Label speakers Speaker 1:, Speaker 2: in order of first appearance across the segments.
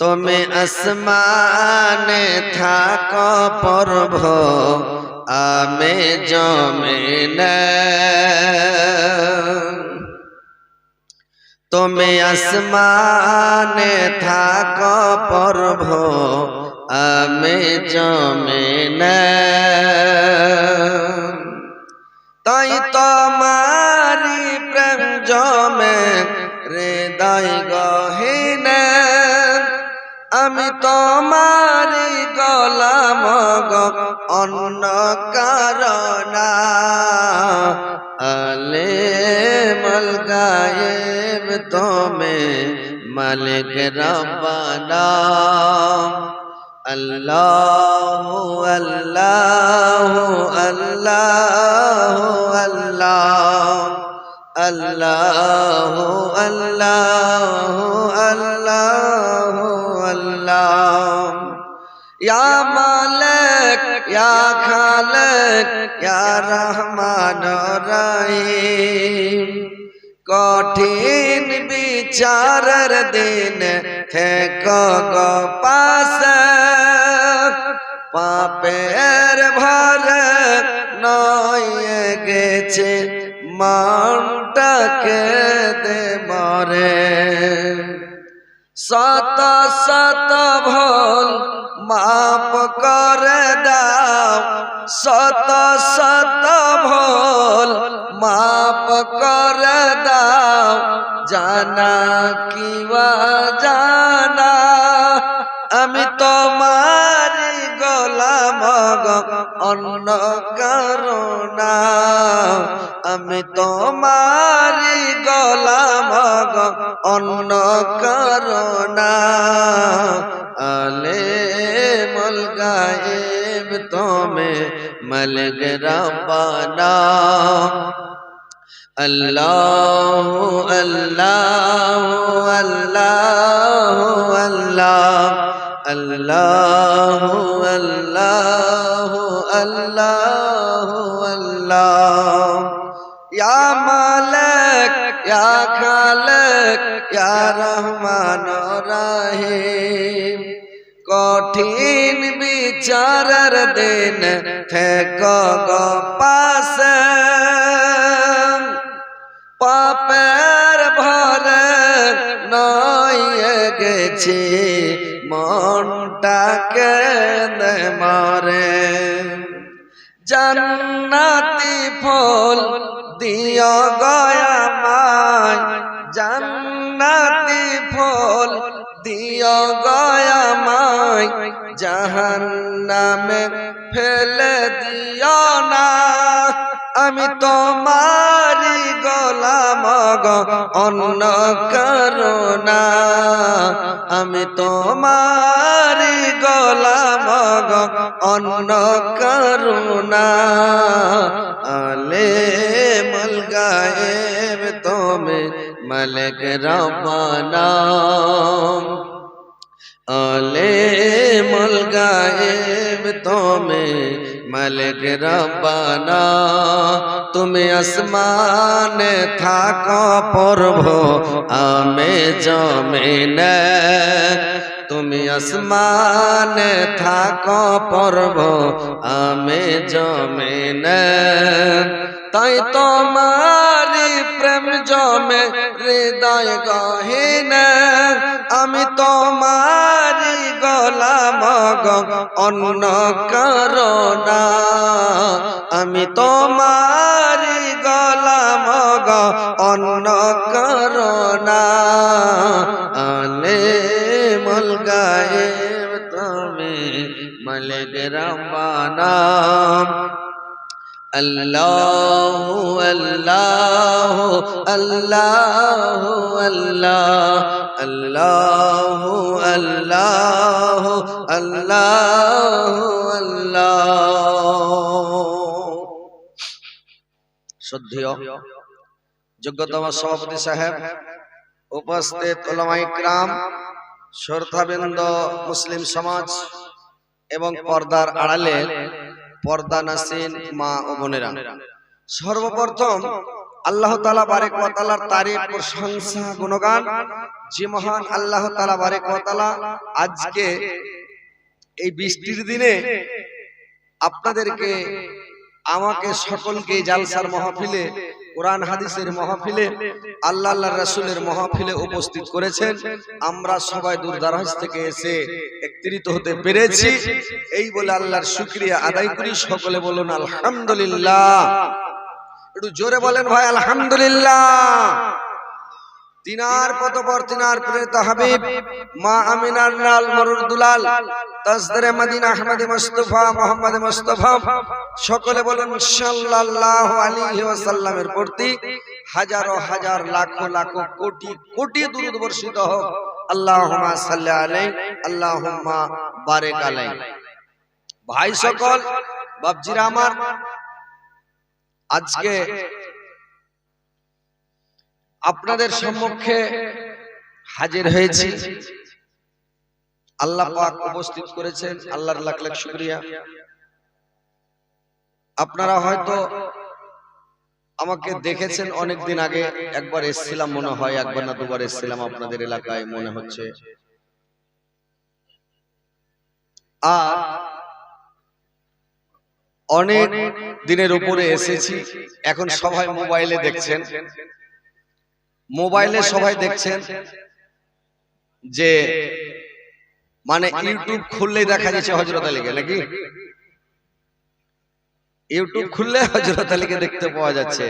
Speaker 1: তুমি আসমানে থাকো প্রভু আমি জমিনে তুমি আসমানে থাকো প্রভু আমি জমিনে তাই তোমারি প্রেম জমে হৃদয় গহীনে আমি তোমারি গোলাম গো অন্য কারণা আলিমুল গায়েব তুমি মালিক রব্বানা আল্লাহু আল্লাহু আল্লাহু আল্লাহ আল্লাহু আল্লাহু আল্লাহু আল্লাহ ইয়া মালিক ইয়া খালিক ইয়া রহমান রহিম কঠিন বিচারের দিন থেকো গো পাশে পাপের ভারে নয়ে গেছে মনটাকে দে মরে শত শত ভুল মাফ করে দাও শত শত ভুল মাফ করে দাও জানা কিবা জানা আমি তোমারি গোলাম গো অন্য কারণা আমি তোমারি গোলাম গো অন্য কারণা আলিমুল গায়েব তুমি মালিক রব্বানা আল্লাহু আল্লাহু আল্লাহু আল্লাহু আল্লাহু আল্লাহু আল্লাহ ইয়া মালিক ইয়া খালিক ইয়া রহমান রহিম কঠিন বিচারের দিন থেকো গো পাশে পাপের ভরে নয়ে গেছি মনটাকে দে মরে জান্নাতি ফুল দিও গয়া মায় জান্নাতি ফুল দিও গয়া মায় জাহান্নামে ফেলে দিও না আমি তোমারি গোলাম গো অন্য কারণা আমি তোমারি গোলাম গো অন্য কারণা আলিমুল গায়েব তুমি মালিক রব্বানা আলিমুল গায়েব তুমি মালিক রব্বানা তুমি আসমানে থাকো প্রভু আমি জমিনে তুমি আসমানে থাকো প্রভু আমি জমিনে তাই তোমারি প্রেম জমে হৃদয় গহীনে আমি তোমারি গোলাম গো অন্য কারণা আমি তোমারি গোলাম গো অন্য কারণা আলিমুল গায়েব তুমি মালিক রব্বানা আল্লাহু আল্লাহু আল্লাহু আল্লাহু আল্লাহু আল্লাহু আল্লাহ শ্রদ্ধেয় যোগ্যতম সভাপতি সাহেব উপস্থিত উলামা ইকরাম শ্রোতাবৃন্দ মুসলিম সমাজ এবং পর্দার আড়ালে পর্দানাসীন মা ও বোনেরা সর্বপ্রথম আল্লাহ তাআলা বারেক ওয়া তাআলার তারিফ প্রশংসা গুণগান যে মহান আল্লাহ তাআলা বারেক ওয়া তাআলা আজকে এই বৃষ্টির দিনে আপনাদেরকে আমাকে সকলকে জালসার মাহফিলে কোরআন হাদিসের মাহফিলে আল্লাহর রাসূলের মাহফিলে উপস্থিত করেছেন। আমরা সবাই দূর দারাজ থেকে এসে একত্রিত হতে পেরেছি, এই বলে আল্লাহর শুকরিয়া আদায় করি। সকলে বলুন আলহামদুলিল্লাহ। একটু জোরে বলেন ভাই আলহামদুলিল্লাহ। তিনার পতপর তিনার প্রেরিত হাবিব মা আমিনার লাল মরুর দুলাল তাজদারে মদিনা আহমদে মুস্তাফা মুহাম্মদ মুস্তাফা সকলে বলেন সাল্লাল্লাহু আলাইহি ওয়াসাল্লামের প্রতি হাজারো হাজার লাখো লাখো কোটি কোটি দুরূদ বর্ষিত হোক। আল্লাহুম্মা সাল্লি আলাইহি আল্লাহুম্মা বারিক আলাইহি। ভাই সকল, বাপজিরা আমার, আজকে আপনাদের সম্মুখে হাজির হয়েছি। আল্লাহ পাক উপস্থিত করেছেন, আল্লাহর লাখ লাখ শুকরিয়া। আপনারা হয়তো আমাকে দেখেছেন অনেক দিন আগে, একবার এসেছিলাম মনে হয়, একবার না দুবার এসেছিলাম আপনাদের এলাকায় মনে হচ্ছে। আর অনেক দিনের উপরে এসেছি। এখন সবাই মোবাইলে দেখছেন, মোবাইলে সবাই দেখছেন যে মানে ইউটিউব খুললেই দেখা যাচ্ছে হযরত আলীকে, নাকি? ইউটিউব খুললে হযরত আলীকে দেখতে পাওয়া যাচ্ছে।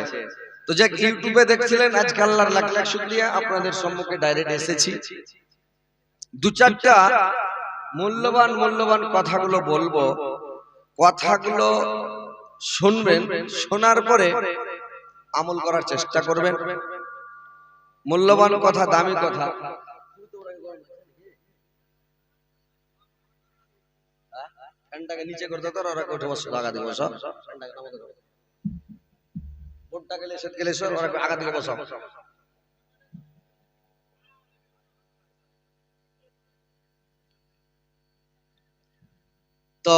Speaker 1: তো যাক, ইউটিউবে দেখছিলেন, আজকে আল্লাহর লাখ লাখ শুকরিয়া আপনাদের সম্মুখে ডাইরেক্ট এসেছি। দু চারটা মূল্যবান মূল্যবান কথাগুলো বলবো, কথাগুলো শুনবেন, শোনার পরে আমল করার চেষ্টা করবেন। মূল্যবান কথা, দামি কথা। ফ্যানটাকে নিচে করতে তো ওরা উঠে বসে লাগা দিব সব। ফ্যানটাকে নামাতে হবে, বোর্ডটা গেলে সেট গেলে সব ওরা আগা দিকে বসাও। তো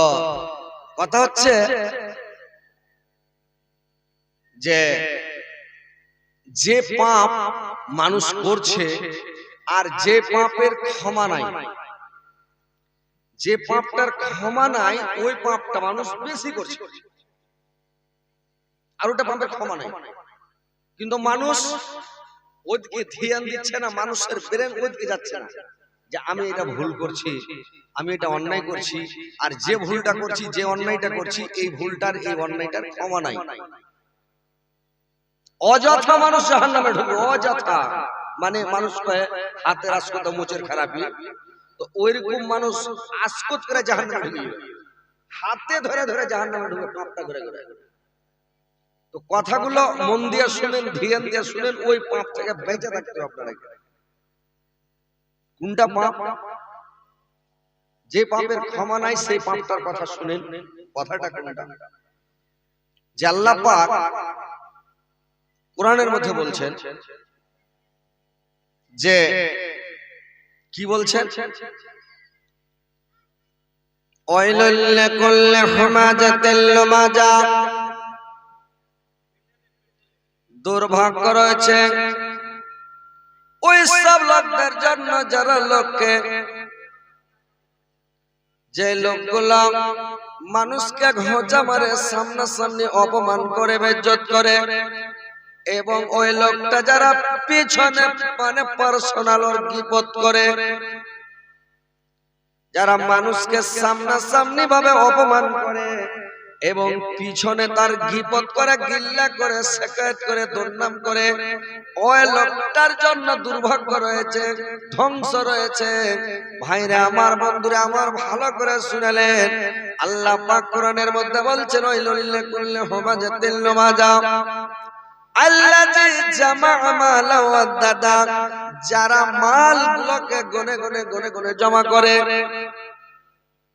Speaker 1: কথা হচ্ছে যে যে পাপ মানুষ করছে আর যে পাপের ক্ষমা নাই, যে পাপটার ক্ষমা নাই ওই পাপটা মানুষ বেশি করছে, আর ওটা পাপের ক্ষমা নাই। কিন্তু মানুষ ওইদিকে ধ্যান দিচ্ছে না, মানুষের ব্রেন ওইদিকে যাচ্ছে না যে আমি এটা ভুল করছি, আমি এটা অন্যায় করছি, আর যে ভুলটা করছি, যে অন্যায়টা করছি, এই ভুলটার এই অন্যায়টার ক্ষমা নাই। অযথা মানুষ জাহান্নামে ঢুকবে, অযথা। মানে মানুষ হাতের আসকত মোচের খারাপি, তো ওইরকম মানুষ আসকত করে জাহান্নামে ঢুকবে, হাতে ধরে ধরে জাহান্নামে ঢুকবে, পাপটা করে করে। তো কথাগুলো মন দিয়ে শুনেন, ধ্যান দিয়ে শুনেন, ওই পাপ থেকে বেঁচে থাকতে হবে আপনারা। কোনটা পাপ? যে পাপের ক্ষমা নাই সেই পাপটার কথা শুনেন। কথাটা কোনটা? যে আল্লাহ পাক কোরআনের মধ্যে বলছেন, যে কি বলছেন? ওয়াইলুল লিকুল্লি হুমাযাতিল লুমাযা, দুর্ভাগ্য রয়েছে ওই সব লোকদের জন্য যারা লোককে, যে লোকগুলা মানুষকে ঘোঁচা মারে, সামনাসামনি অপমান করে, বেইজ্জত করে, এবং ওই লোকটা যারা পিছনে মানে পার্সোনাল ওর গীবত করে, যারা মানুষকে সামনাসামনি ভাবে অপমান করে এবং পিছনে তার গীবত করে, গিল্লা করে, শিকায়ত করে, দুর্নাম করে, ওই লোকটার জন্য দুর্ভাগ্য রয়েছে, ধ্বংস রয়েছে। ভাইরা আমার, বন্ধুরা আমার, ভালো করে শুনলেন। আল্লাহ পাক কোরআনের মধ্যে বলছেন, ওয়াইলুল লিকুল্লি হুমাযাতিল লুমাযা আল্লাযী জামাআ মালা ওয়াদ্দাদা, যারা মালগুলোকে গনে গনে গনে গনে জমা করে,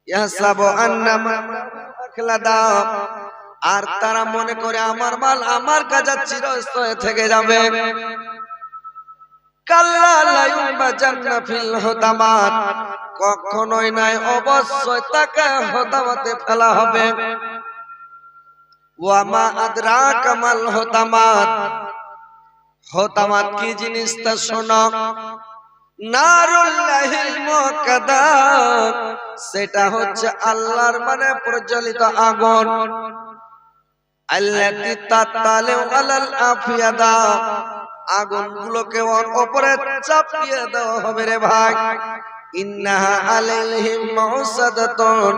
Speaker 1: ইয়াহসাবু আন্নামা আখলাদা, আর তারা মনে করে আমার মাল আমার কাছে চিরস্থায়ী থেকে যাবে। কাল্লা লা ইউনবাযান্না ফিল হুতামাত, কখনোই নাই, অবশ্যই তাকে হুতামাতে ফেলা হবে। ওয়া মা আদরাকা মাল হুতামাত, হোতামাত কি জিনিস তা শোনো, নারুল্লাহিল মুকাদ্দা, সেটা হচ্ছে আল্লাহর মানে প্রজ্বলিত আগুন। আল্লাতী তাতালিউ আলাল আফিয়াদা, আগুনগুলোকে ওর উপরে চাপিয়ে দেওয়া হবে রে ভাই। ইন্নাহা আলাইহিম মুসাদাতুন,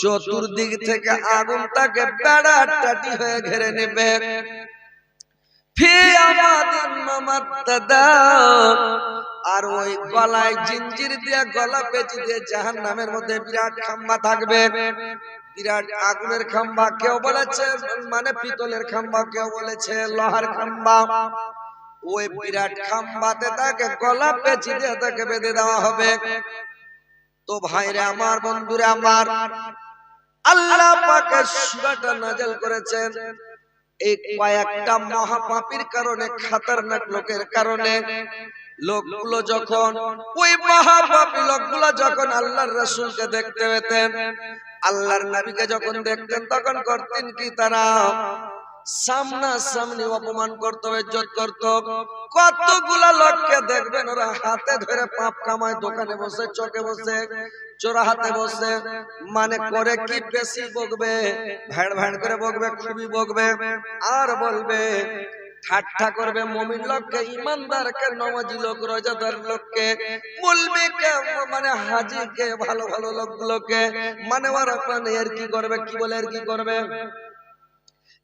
Speaker 1: চতুর্দিক থেকে আগুন তাকে বেড়াটাটি হয়ে ঘিরে নেবে। ফি আমাদিন মামাত্তাদা, আর ওই গলায় জিঞ্জির দিয়ে গলা পেঁচে দিয়ে জাহান্নামের মধ্যে বিরাট খাম্বা থাকবে। বিরাট আগুনের খাম্বা, কেউ বলেছে মানে পিতলের খাম্বা, কেউ বলেছে লোহার খাম্বা। ওই বিরাট খাম্বাতে তাকে গলা পেঁচে দিয়ে তাকে বেঁধে দেওয়া হবে। তো ভাইরে আমার, বন্ধুরে আমার, আল্লাহ পাক সূরাটা নাযিল করেছেন এই কয়েকটা মহাপাপীর কারণে, খতরনাক লোকের কারণে। লোকগুলো যখন, ওই মহাপাপী লোকগুলো যখন আল্লাহর রাসূলকে দেখতে পেতেন, আল্লাহর নবীকে যখন দেখতেন, তখন করতেন কি তারা সামনা সামনি অপমান করত, ইজ্জত করত। কতগুলা লোককে দেখবেন ওরা হাতে ধরে পাপ কামায়, দোকানে বসে, চকে বসে, চোরা হাতে বসে, মানে করে কি বেশি বকবে, ভ্যাড় ভ্যাড় করে বকবে, খুবই বকবে, আর বলবে, ঠাট্টা করবে মুমিন লোককে, ইমানদারকে, নমাজি লোক, রোজাদার লোককে, মুলবিকে, মানে হাজিকে, ভালো ভালো লোকগুলোকে, মানে ওরা এর কি করবে, কি বলে এর কি করবে।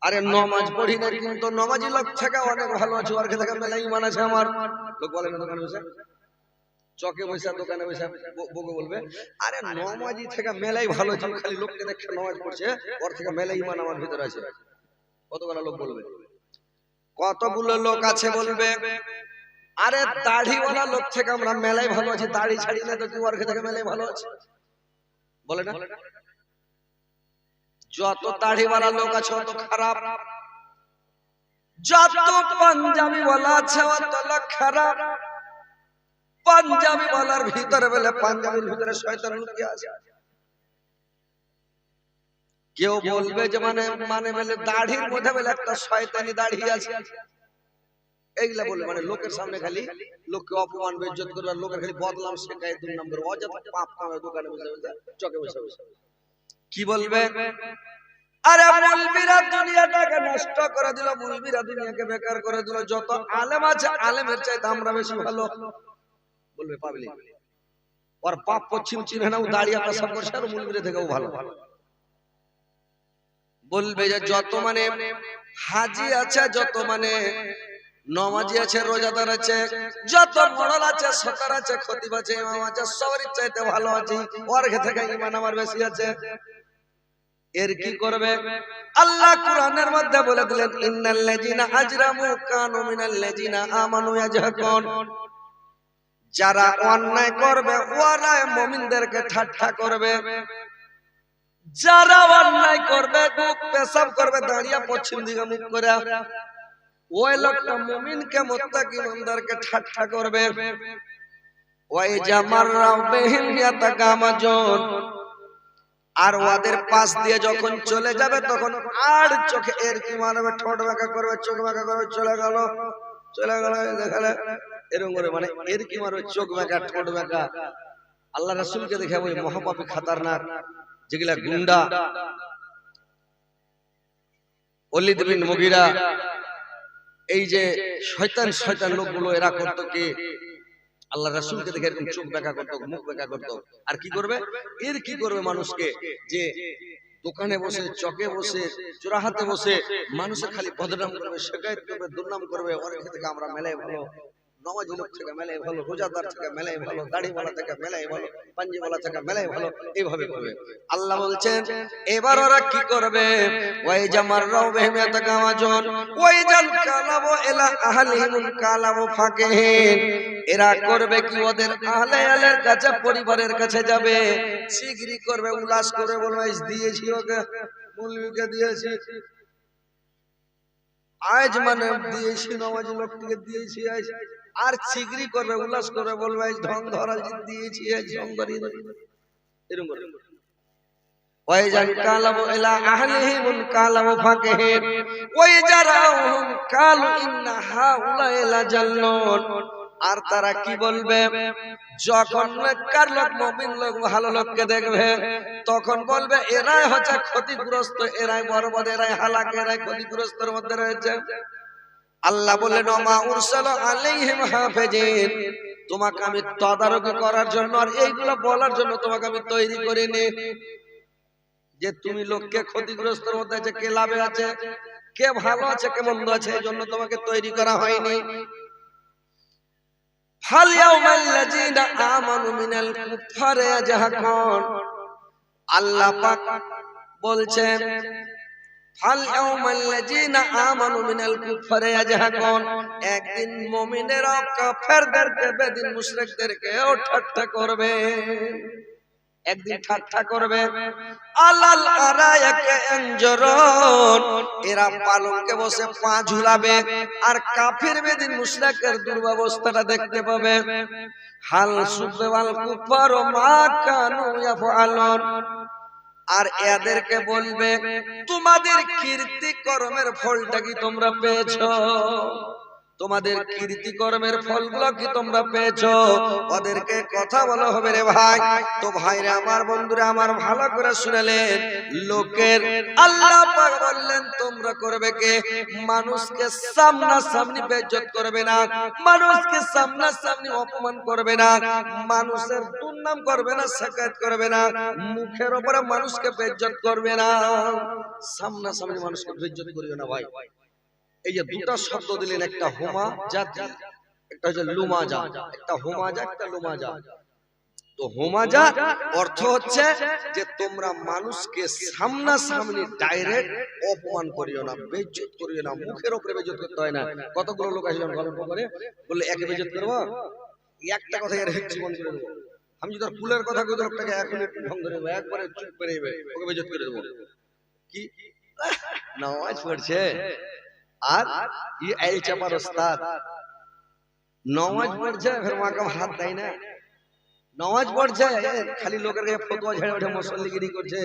Speaker 1: আরে নমাজ পড়ি না, কিন্তু নমাজি লোক থেকে অনেক ভালো আছে, ওর থেকে মেলা ইমান আছে আমার। লোক বলে না দোকানে বসে, চকে বসে, দোকানে বসে বকে বলবে, আরে নমাজি থেকে মেলাই ভালো আছে, খালি লোককে দেখে নমাজ পড়ছে, ওর থেকে মেলা ইমান আমার ভিতরে আছে। কতগুলো লোক বলবে, কতগুলো লোক আছে বলবে, আরে দাড়িওয়ালা লোক থেকে আমরা মেলাই ভালো আছি, দাড়ি ছাড়ি না তো কি ওর থেকে মেলাই ভালো আছে, বলে না? যত দাড়িওয়ালা লোক আছে তত খারাপ, যত পাঞ্জাবি ওয়ালা আছে তত লোক খারাপ। পাঞ্জাবি ওয়ালার ভিতরে বলে, পাঞ্জাবির ভিতরে শয়তান লুকিয়ে আছে। কেউ বলবে যে মানে মানে বলে দাড়ির মধ্যে বলে একটা শয়তানি দাড়ি আছে, এইগুলা বলে মানে লোকের সামনে খালি লোককে অপমান বেইজ্জত করে, লোকের খালি বদনাম শেখায়, দুই নম্বর অযথা পাপ কামায়, দোকানে বসে বসে, চকে বসে বসে। কি বলবে, আরে মুলবিরা দুনিয়াটাকে নষ্ট করে দিল, মুলবিরা দুনিয়াকে বেকার করে দিল, যত আলেম আছে আলেমের চাইতে আমরা বেশি ভালো, বলবে পাবলিক। ওর পাপ পশ্চিম চিনে না, ও দাঁড়িয়ে পেশাব করছে, আর মুলবিরা থেকেও ভালো। বলবে যে যত মানে হাজি আছে, যত মানে নমাজি আছে, রোজাদার আছে, যত মডল আছে, সতার আছে, খতিব আছে, ইমাম আছে, সবারই চাইতে ভালো আছে, ওর থেকে ঈমান আমার বেশি আছে। এর কি করবে, আল্লাহ কোরআনের মধ্যে বলে দিলেন, ইন্নাল্লাযিনা আজরামু কানু মিনাল্লাযিনা আমানু ইয়াজহাকুন, যারা অন্যায় করবে ওরা মুমিনদেরকে ঠাট্টা করবে, যারা অন্যায় করবে, মুখ পেশাব করবে, দাঁড়িয়ে পশ্চিম দিকে মুখ করে, ওই লোকটা মুমিনকে, মুত্তাকি ইমানদারকে ঠাট্টা করবে। ওই জামাররাউ বিহিম ইয়াতাকামাজুন, আর ওদের পাশ দিয়ে যখন চলে যাবে তখন আর চোখে এর কি মারবে, ঠোঁট বাঁকা করবে, চোখ বাঁকা করবে, চলে গেল দেখালে এরকম করে, মানে এর কি মারবে, চোখ বাঁকা, ঠোঁট বাঁকা। আল্লাহ রাসূলকে দেখে ওই মহাপাপী খাতারনাক যেগুলা গুন্ডা, ওলীদ বিন মুগীরা, এই যে শয়তান শয়তান লোকগুলো, এরা করতো কি, আল্লাহ রাসূলকে দেখে এরকম চোখ বাঁকা করতো, মুখ বাঁকা করতো। আর কি করবে, এর কি করবে, মানুষকে যে দোকানে বসে, চকে বসে, চোরাহাতে বসে মানুষের খালি বদনাম করবে, শিকায়ত করবে, দুর্নাম করবে। অনেক থেকে আমরা মেলাই ভালো, নমাজি লোক থেকে মেলাই ভালো, রোজাদার থেকে মেলাই ভালো, দাড়িওয়ালা থেকে মেলাই ভালো, পাঞ্জাবিওয়ালা থেকে মেলাই ভালো, এইভাবে করবে। আল্লাহ বলছেন এবার ওরা কি করবে, ওয়াই জামাররাউ বিহিম ইয়াতাকামাজুন ওয়াইজাল কালাবু ইলা আহলিহিম কালাবু ফাকিহিন, এরা করবে কি, ওদের আহলের কাছে, পরিবারের কাছে যাবে, সিগরি করবে, উল্লাস করবে, বলবে দিয়েছি ওকে, মুলবিকে দিয়েছি, আজ মানে দিয়েছি, নমাজি লোকটিকে দিয়েছি আজ, আর সিগরি করবে, উল্লাস করবে, বলবে আজ ঢং ধরা দিয়েছি, আজ ঢং ধরিয়ে এরকম করবে। وإذا انقلبوا إلى أهلهم انقلبوا فكهين وإذا رأوهم قالوا إن هؤلاء لضالون। আর তারা কি বলবে যখন নেককার লোক মুমিন লোক ভালো লোককে দেখবে তখন বলবে এরাই হচ্ছে ক্ষতিগ্রস্ত, এরাই বরবাদ, এরাই হালাক, এরাই ক্ষতিগ্রস্তের মধ্যে রয়েছে। আল্লাহ বললেন ওমা উরসালা আলাইহিম হাফিজিন, তোমাকে আমি তদারকি করার জন্য আর এইগুলো বলার জন্য তোমাকে আমি তৈরি করিনি যে তুমি লোককে ক্ষতিগ্রস্তের মধ্যে আছে, কে লাভে আছে, কে ভালো আছে, কে মন্দ আছে, এই জন্য তোমাকে তৈরি করা হয়নি। ফাল ইয়াউমাল্লাযীনা আমানু মিনাল কুফারি ইয়াজহাকুন, আল্লাহ পাক বলছেন ফাল ইয়াউমাল্লাযীনা আমানু মিনাল কুফারি ইয়াজহাকুন, একদিন মুমিনেরা কাফেরদেরকে বেদিন মুশরিকদেরকে ঠাট্টা করবে, একদিন ঠাট্টা করবে। আলাল আরায়াকে আনজুরুন, এরা পালঙ্কে বসে পা ঝুলাবে আর কাফির বেদিন মুশরিকের দুর্ববস্থাটা দেখতে পাবে। হাল সুবাল কুফার মা কানু ইয়াফআলুন, আর এদেরকে বলবে তোমাদের কীর্তি কর্মের ফলটা কি তোমরা পেয়েছো, তোমাদের কীর্তি কর্মের ফলগুলো কি তোমরা পেয়েছো। ওদেরকে কথা বলা হবে রে ভাই। তো ভাইরা আমার, বন্ধুরা আমার, ভালো করে শুনলেন, লোকের আল্লাহ পাক বললেন তোমরা করবে কে, মানুষকে সামনাসামনি বেইজ্জত করবে না, মানুষকে সামনাসামনি অপমান করবে না, মানুষের দুর্নাম করবে না, শিকায়ত করবে না, মুখের উপরে মানুষকে বেইজ্জত করবে না, সামনাসামনি মানুষকে বেইজ্জত করিও না ভাই। এই যে দুটো শব্দ দিলেন, একটা হুমাজা, একটা হচ্ছে লুমাজা, একটা হুমাজা, একটা লুমাজা। তো হুমাজা অর্থ হচ্ছে যে তোমরা মানুষকে সামনাসামনি ডাইরেক্ট অপমান করিও না, বেইজ্জত করিও না, মুখের উপরে বেইজ্জত করতে হয় না। কতগুলো লোক আসলে গল্প করে বললে একে বেইজ্জত করবো, একটা কথা এর জীবন করে দেবো। আমি যদি কুলের কথা কই, লোকটাকে এখন ঢং ধরে দেবো, একবারে চুপ করে ওকে বেইজ্জত করে দেবো। কি নামাজ পড়ছে আর ये एल चापार उस्ताद नमाज पढ़ছে, फिर वहां का हाथ দেয় না, नमाज पढ़ছে খালি লোকের কাছে ফতোয়া ঝেড়ে ওঠে, মুসল্লিগিরি করছে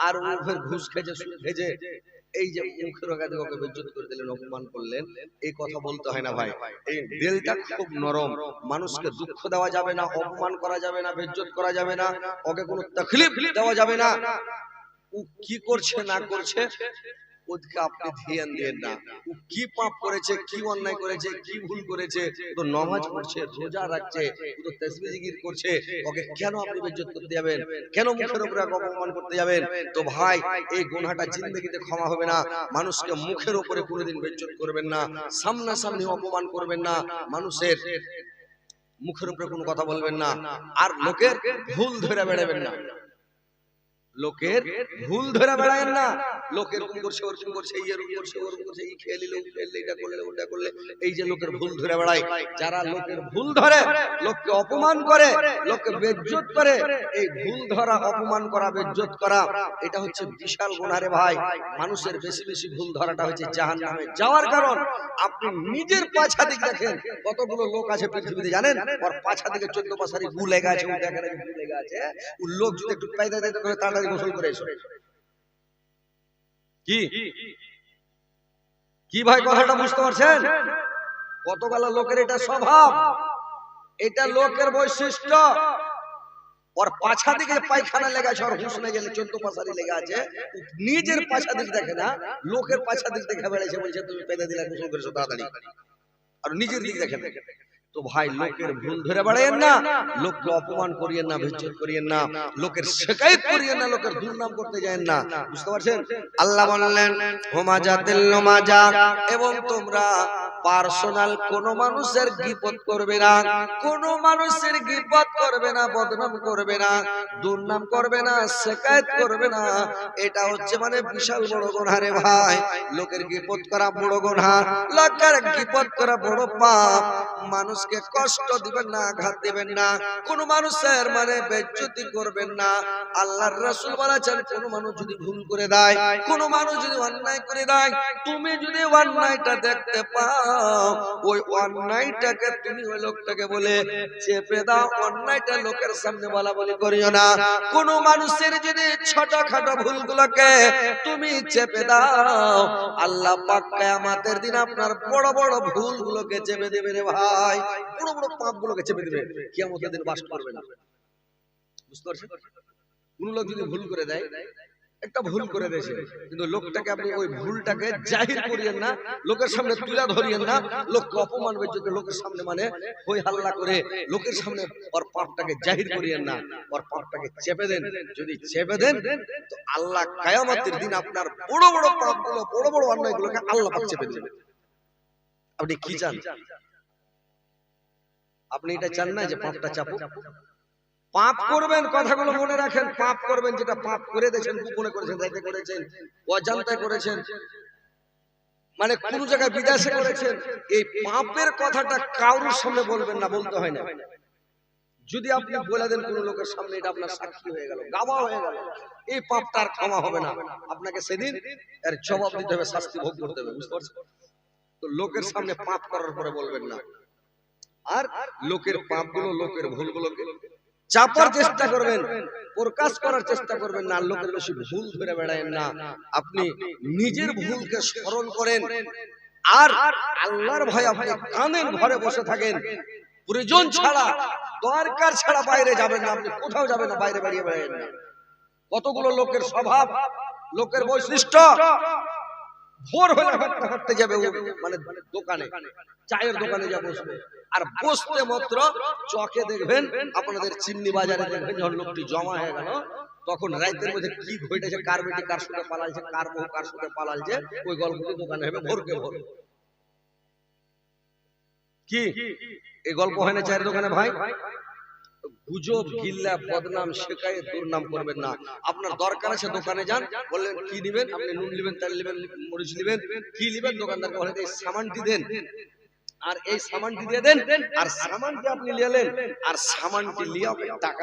Speaker 1: আর ও ফের ঘুষ খেয়েছে, সুদ খেয়েছে। এই যে মুখের ওকে ওকে বেইজ্জত করে দিলেন, অপমান করলেন, এই কথা বলতে হয় না ভাই। এই দিলটা খুব নরম, মানুষকে দুঃখ দেওয়া যাবে না, অপমান করা যাবে না, বেইজ্জত করা যাবে না, ওকে কোনো তাকলিফ দেওয়া যাবে না। ও কি করছে না করছে ওদিকে আপনি ধ্যান দেন না, ও কি পাপ করেছে, কি অন্যায় করেছে, কি ভুল করেছে, তো নামাজ পড়ছে, রোজা রাখছে, তো তাসবিহ জিকির করছে, ওকে কেন আপনি বেইজ্জত করতে যাবেন, কেন মুখের উপরে অপমান করতে যাবেন। তো ভাই এই গুনাহটা জিন্দেগিতে ক্ষমা হবে না। মানুষকে মুখের উপরে কোনোদিন বেইজ্জত করবেন না, সামনাসামনি অপমান করবেন না, মানুষের মুখের উপরে কোনো কথা বলবেন না, আর লোকের ভুল ধরে বেড়াবেন না, লোকের ভুল ধরে বেড়ায়েন না। লোকের এরকম করছে, ওরকম করছে, এরকম করছে, ওরকম করছে, এই খেলে খেললে, এটা করলে, ওটা করলে, এই যে লোকের ভুল ধরে বেড়ায়, যারা লোকের ভুল ধরে, লোককে অপমান করে, লোককে বেইজ্জত করে, এই ভুল ধরা, অপমান করা, বেইজ্জত করা, এটা হচ্ছে বিশাল গুনাহ রে ভাই। মানুষের বেশি বেশি ভুল ধরাটা হচ্ছে জাহান্নামে যাওয়ার কারণ। আপনি নিজের পাছা দিক দেখেন, কতগুলো লোক আছে পৃথিবীতে জানেন, ওর পাছা দিকে 14 পাশারি গু লেগে আছে, ও দেখেন গু লেগে আছে, ও লোক যদি একটু পায়দা দিতে করে তাড়াতাড়ি গোসল করে এসো। কি কি ভাই কথাটা বুঝতে পারছেন? কতগুলো লোকের এটা স্বভাব, এটা লোকের বৈশিষ্ট্য। ওর পাছা দিকে পায়খানা লেগে আছে, ওর হুঁশ লেগে 14 পাশারি লেগে আছে, নিজের পাছা দিক দেখে না, লোকের পাছা দিক দেখে বেড়েছে, বলছে তুমি পেদা দিলে গোসল করেছো তাড়াতাড়ি, আর নিজের দিক দেখে। তো ভাই লোকের ভুল ধরে বেড়াইয়েন না, লোককে অপমান করিয়েন না, বেইজ্জত করিয়েন না, লোকের শিকায়ত করিয়েন না, লোকের দুর্নাম করতে যায়েন না। বুঝতে পারছেন? আল্লাহ বললেন হুমাজাতিল লুমাজা, এবং তোমরা পার্সোনাল কোন মানুষের গীবত করবে না, কোন মানুষের গীবত করবে না, বদনাম করবে না, দুর্নাম করবে না, শিকায়ত করবে না। এটা হচ্ছে মানে বিশাল বড় গুনাহ রে ভাই। লোকের গীবত করা বড় গুনাহ, লোকের গীবত করা বড় পাপ। মানুষকে কষ্ট দিবেন না, আঘাত দিবেন না, কোন মানুষের মানে বেইজ্জতি করবেন না। আল্লাহর রাসূল বলেছেন, কোন মানুষ যদি ভুল করে দেয়, কোন মানুষ যদি অন্যায় করে দেয়, তুমি যদি অন্যায়টা দেখতে পাও, দাও, ওই অন্যায়টাকে তুমি ওই লোকটাকে বলে চেপে দাও। অন্যায়টা লোকের সামনে বলা বলি করিও না। কোন মানুষের যদি ছোটখাটো ভুলগুলোকে তুমি চেপে দাও, আল্লাহ পাক কিয়ামতের দিন আপনার বড় বড় ভুলগুলোকে চেপে দেবে রে ভাই, বড় বড় পাপগুলোকে চেপে দেবে, কিয়ামতের দিন বাস করবে না। বুঝতে পারছেন? কোন লোক যদি ভুল করে দেয়, একটা ভুল করে দিয়েছে, কিন্তু লোকটাকে আপনি ওই ভুলটাকে জাহির করিয়েন না, লোকের সামনে তুলে ধরিয়েন না, লোককে অপমান করতে লোকের সামনে মানে হই হাল্লা করে লোকের সামনে ওর পাপটাকে জাহির করিয়েন না, ওর পাপটাকে চেপে দেন। যদি চেপে দেন তো আল্লাহ কিয়ামতের দিন আপনার বড় বড় পাপগুলো, বড় বড় অন্যায়গুলোকে আল্লাহ পাক চেপে দেবেন। আপনি কি চান? আপনি এটা চান না যে পাপটা চাপুক? পাপ করবেন, কথাগুলো মনে রাখেন, পাপ করবেন, যেটা পাপ করে দেখেন, গোপনে করেছেন, রাতে করেছেন, অজান্তে করেছেন, মানে কোন জায়গায় বিদেশে করেছেন, এই পাপের কথাটা কারোর সামনে বলবেন না, বলতে হয় না। যদি আপনি বলে দেন কোন লোকের সামনে, এটা আপনার সাক্ষী হয়ে গেল, গাওয়া হয়ে গেল, এই পাপটা আর ক্ষমা হবে না, আপনাকে সেদিন এর জবাব দিতে হবে, শাস্তি ভোগ করতে হবে। বুঝতে পারছেন? তো লোকের সামনে পাপ করার পরে বলবেন না, আর লোকের পাপগুলো, লোকের ভুলগুলোকে চাপার চেষ্টা করবেন, প্রকাশ করার চেষ্টা করবেন না, লোকের বেশি ভুল ধরে বেড়ায়েন না। আপনি নিজের ভুলকে স্মরণ করেন, আর আল্লাহর ভয়ে আপনি কানের ঘরে বসে থাকেন, প্রয়োজন ছাড়া, দরকার ছাড়া বাইরে যাবেন না, আপনি কোথাও যাবেন না, বাইরে বেরিয়ে বেড়ায়েন না। কতগুলো লোকের স্বভাব, লোকের বৈশিষ্ট্য, ভোর হলে হাঁটতে হাঁটতে যাবে মানে দোকানে, চায়ের দোকানে যা বসবে, আর বসতে মাত্র চকে দেখবেন, আপনাদের চিমনি বাজারে দেখবেন, যখন লোকটি জমা হয়ে গেল, তখন রাতের মধ্যে কি ঘটেছে, কার বেটি কার সাথে পালাইছে, কার বউ কার সাথে পালাইছে, ওই গল্পটি দোকানে হবে ভোরকে ভোর। কি এই গল্প হয় না চায়ের দোকানে ভাই? গুজব, গিল্লা, বদনাম, শেখায় দুর্নাম করবেন না। আপনার দরকার আছে, দোকানে যান, বললেন কি নিবেন, আপনি নুন নিবেন, তেল নিবেন, মরিচ নিবেন, কি নিবেন, দোকানদারকে বলেন এই সামানটি দেন, আর এই সামানটি দিয়ে দেন, আর সামানটি আপনি নিলেন, আর সামানটি নিয়ে টাকা